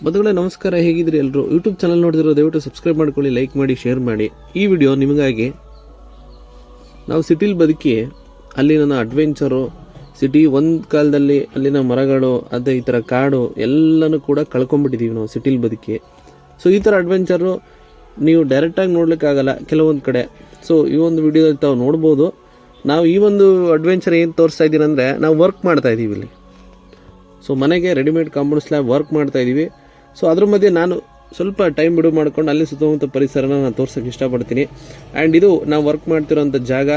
ಬಂಧುಗಳೇ ನಮಸ್ಕಾರ, ಹೇಗಿದ್ರಿ ಎಲ್ಲರೂ? ಯೂಟ್ಯೂಬ್ ಚಾನಲ್ ನೋಡಿದಿರೋ ದಯವಿಟ್ಟು ಸಬ್ಸ್ಕ್ರೈಬ್ ಮಾಡ್ಕೊಳ್ಳಿ, ಲೈಕ್ ಮಾಡಿ, ಶೇರ್ ಮಾಡಿ. ಈ ವಿಡಿಯೋ ನಿಮಗಾಗಿ. ನಾವು ಸಿಟಿಲಿ ಬದುಕಿ ಅಲ್ಲಿ ನನ್ನ ಅಡ್ವೆಂಚರು, ಸಿಟಿ ಒಂದು ಕಾಲದಲ್ಲಿ ಅಲ್ಲಿನ ಮರಗಳು, ಅದೇ ಈ ಥರ ಕಾಡು ಎಲ್ಲನೂ ಕೂಡ ಕಳ್ಕೊಂಡ್ಬಿಟ್ಟಿದ್ದೀವಿ ನಾವು ಸಿಟಿಲಿ ಬದುಕಿ. ಸೊ ಈ ಥರ ಅಡ್ವೆಂಚರು ನೀವು ಡೈರೆಕ್ಟಾಗಿ ನೋಡ್ಲಿಕ್ಕಾಗಲ್ಲ ಕೆಲವೊಂದು ಕಡೆ. ಸೊ ಈ ಒಂದು ವಿಡಿಯೋದಲ್ಲಿ ತಾವು ನೋಡ್ಬೋದು. ನಾವು ಈ ಒಂದು ಅಡ್ವೆಂಚರ್ ಏನು ತೋರಿಸ್ತಾ ಇದ್ದೀವಿ ಅಂದರೆ, ನಾವು ವರ್ಕ್ ಮಾಡ್ತಾ ಇದ್ದೀವಿ ಇಲ್ಲಿ. ಸೊ ಮನೆಗೆ ರೆಡಿಮೇಡ್ ಕಾಂಪೌಂಡ್ ಸ್ಲ್ಯಾಬ್ ವರ್ಕ್ ಮಾಡ್ತಾ ಇದ್ದೀವಿ. ಸೊ ಅದ್ರ ಮಧ್ಯೆ ನಾನು ಸ್ವಲ್ಪ ಟೈಮ್ ಬಿಡು ಮಾಡ್ಕೊಂಡು ಅಲ್ಲಿ ಸುತ್ತಮುತ್ತ ಪರಿಸರನ ನಾನು ತೋರ್ಸೋಕ್ಕೆ ಇಷ್ಟಪಡ್ತೀನಿ. ಆ್ಯಂಡ್ ಇದು ನಾವು ವರ್ಕ್ ಮಾಡ್ತಿರೋಂಥ ಜಾಗ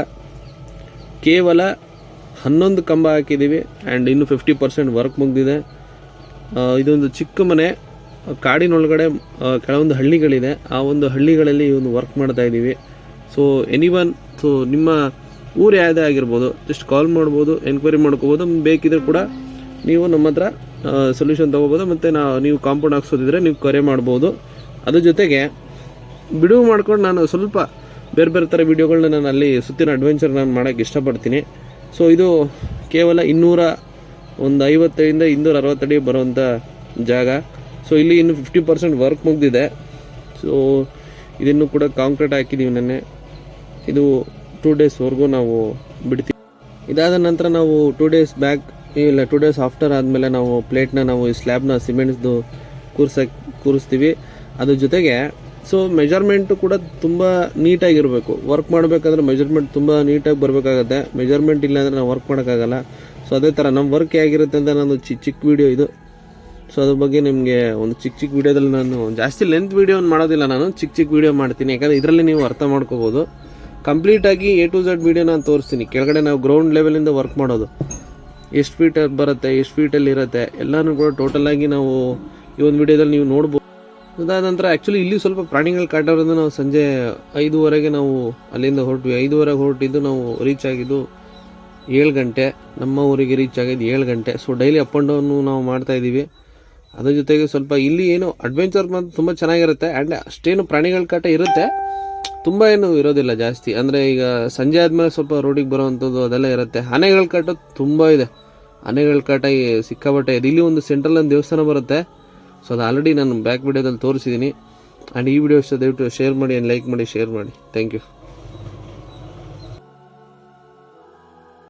ಕೇವಲ 11 ಕಂಬ ಹಾಕಿದ್ದೀವಿ. ಆ್ಯಂಡ್ ಇನ್ನು 50% ವರ್ಕ್ ಮುಗಿದಿದೆ. ಇದೊಂದು ಚಿಕ್ಕ ಮನೆ, ಕಾಡಿನೊಳಗಡೆ ಕೆಲವೊಂದು ಹಳ್ಳಿಗಳಿದೆ. ಆ ಒಂದು ಹಳ್ಳಿಗಳಲ್ಲಿ ಈ ಒಂದು ವರ್ಕ್ ಮಾಡ್ತಾ ಇದ್ದೀವಿ. ಸೊ ಎನಿವನ್, ಸೊ ನಿಮ್ಮ ಊರು ಯಾವುದೇ ಆಗಿರ್ಬೋದು, ಜಸ್ಟ್ ಕಾಲ್ ಮಾಡ್ಬೋದು, ಎನ್ಕ್ವೈರಿ ಮಾಡ್ಕೋಬೋದು. ಬೇಕಿದ್ರೆ ಕೂಡ ನೀವು ನಮ್ಮ ಹತ್ರ ಸೊಲ್ಯೂಷನ್ ತೊಗೋಬೋದು. ಮತ್ತು ನೀವು ಕಾಂಪೌಂಡ್ ಹಾಕ್ಸೋದಿದ್ರೆ ನೀವು ಕರೆ ಮಾಡ್ಬೋದು. ಅದ್ರ ಜೊತೆಗೆ ಬಿಡುವು ಮಾಡ್ಕೊಂಡು ನಾನು ಸ್ವಲ್ಪ ಬೇರೆ ಬೇರೆ ಥರ ವೀಡಿಯೋಗಳನ್ನ ನಾನು ಅಲ್ಲಿ ಸುತ್ತಿನ ಅಡ್ವೆಂಚರ್ ನಾನು ಮಾಡೋಕ್ಕೆ ಇಷ್ಟಪಡ್ತೀನಿ. ಸೊ ಇದು ಕೇವಲ 250 ಇಂದ 260 ಅಡಿ ಬರುವಂಥ ಜಾಗ. ಸೊ ಇಲ್ಲಿ ಇನ್ನು 50% ವರ್ಕ್ ಮುಗಿದಿದೆ. ಸೊ ಇದನ್ನು ಕೂಡ ಕಾಂಕ್ರೀಟ್ ಹಾಕಿದ್ದೀವಿ ನೆನ್ನೆ. ಇದು 2 ಡೇಸ್ವರೆಗೂ ನಾವು ಬಿಡ್ತೀವಿ. ಇದಾದ ನಂತರ ನಾವು 2 ಡೇಸ್ ಬ್ಯಾಕ್, ಇಲ್ಲ 2 ಡೇಸ್ ಆಫ್ಟರ್ ಆದಮೇಲೆ ನಾವು ಪ್ಲೇಟ್ನ ನಾವು ಈ ಸ್ಲ್ಯಾಬ್ನ ಸಿಮೆಂಟ್ಸ್ದು ಕೂರಿಸ್ತೀವಿ. ಅದ್ರ ಜೊತೆಗೆ ಸೊ ಮೆಜರ್ಮೆಂಟು ಕೂಡ ತುಂಬ ನೀಟಾಗಿರಬೇಕು. ವರ್ಕ್ ಮಾಡಬೇಕಾದ್ರೆ ಮೆಜರ್ಮೆಂಟ್ ತುಂಬ ನೀಟಾಗಿ ಬರಬೇಕಾಗತ್ತೆ. ಮೆಜರ್ಮೆಂಟ್ ಇಲ್ಲ ಅಂದರೆ ನಾವು ವರ್ಕ್ ಮಾಡೋಕ್ಕಾಗಲ್ಲ. ಸೊ ಅದೇ ಥರ ನಮ್ಮ ವರ್ಕ್ ಹೇಗಿರುತ್ತೆ ಅಂತ ನಾನು ಚಿಕ್ಕ ವೀಡಿಯೋ ಇದು. ಸೊ ಅದ್ರ ಬಗ್ಗೆ ನಿಮಗೆ ಒಂದು ಚಿಕ್ಕ ವೀಡಿಯೋದಲ್ಲಿ ನಾನು ಜಾಸ್ತಿ ಲೆಂತ್ ವೀಡಿಯೋ ಮಾಡೋದಿಲ್ಲ, ನಾನು ಚಿಕ್ಕ ವೀಡಿಯೋ ಮಾಡ್ತೀನಿ. ಯಾಕಂದರೆ ಇದರಲ್ಲಿ ನೀವು ಅರ್ಥ ಮಾಡ್ಕೋಬೋದು. ಕಂಪ್ಲೀಟಾಗಿ A to Z ವೀಡಿಯೋ ನಾನು ತೋರಿಸ್ತೀನಿ. ಕೆಳಗಡೆ ನಾವು ಗ್ರೌಂಡ್ ಲೆವೆಲಿಂದ ವರ್ಕ್ ಮಾಡೋದು, ಎಷ್ಟು ಫೀಟ್ ಬರುತ್ತೆ, ಎಷ್ಟು ಫೀಟಲ್ಲಿ ಇರುತ್ತೆ, ಎಲ್ಲನೂ ಕೂಡ ಟೋಟಲಾಗಿ ನಾವು ಈ ಒಂದು ವೀಡಿಯೋದಲ್ಲಿ ನೀವು ನೋಡ್ಬೋದು. ಅದಾದ ನಂತರ ಆ್ಯಕ್ಚುಲಿ ಇಲ್ಲಿ ಸ್ವಲ್ಪ ಪ್ರಾಣಿಗಳು ಕಾಟ ಇರೋದು. ನಾವು ಸಂಜೆ 5:30ಗೆ ನಾವು ಅಲ್ಲಿಂದ ಹೊರಟ್ವಿ. 5:30ಗೆ ಹೊರಟಿದ್ದು ನಾವು ರೀಚ್ ಆಗಿದ್ದು 7 ಗಂಟೆ. ನಮ್ಮ ಊರಿಗೆ ರೀಚ್ ಆಗಿದ್ದು 7 ಗಂಟೆ. So daily up and down ನಾವು ಮಾಡ್ತಾಯಿದ್ದೀವಿ. ಅದ್ರ ಜೊತೆಗೆ ಸ್ವಲ್ಪ ಇಲ್ಲಿ ಏನು ಅಡ್ವೆಂಚರ್ ಮಾತ್ರ ತುಂಬ ಚೆನ್ನಾಗಿರುತ್ತೆ. ಆ್ಯಂಡ್ ಅಷ್ಟೇನು ಪ್ರಾಣಿಗಳ ಕಾಟ ಇರುತ್ತೆ, ತುಂಬ ಏನು ಇರೋದಿಲ್ಲ ಜಾಸ್ತಿ. ಅಂದರೆ ಈಗ ಸಂಜೆ ಆದಮೇಲೆ ಸ್ವಲ್ಪ ರೋಡಿಗೆ ಬರೋವಂಥದ್ದು ಅದೆಲ್ಲ ಇರುತ್ತೆ. ಆನೆಗಳ ಕಾಟ ತುಂಬ ಇದೆ. ಆನೆಗಳ ಕಾಟ ಸಿಕ್ಕಾಪಟ್ಟೆ ಇದೆ. ಇಲ್ಲಿ ಒಂದು ಸೆಂಟ್ರಲ್ ಒಂದು ದೇವಸ್ಥಾನ ಬರುತ್ತೆ. ಸೊ ಅದು ಆಲ್ರೆಡಿ ನಾನು ಬ್ಯಾಕ್ ವಿಡಿಯೋದಲ್ಲಿ ತೋರಿಸಿದ್ದೀನಿ. ಆ್ಯಂಡ್ ಈ ವಿಡಿಯೋ ಇಷ್ಟ ದಯವಿಟ್ಟು ಶೇರ್ ಮಾಡಿ, ಲೈಕ್ ಮಾಡಿ, ಶೇರ್ ಮಾಡಿ. Thank you.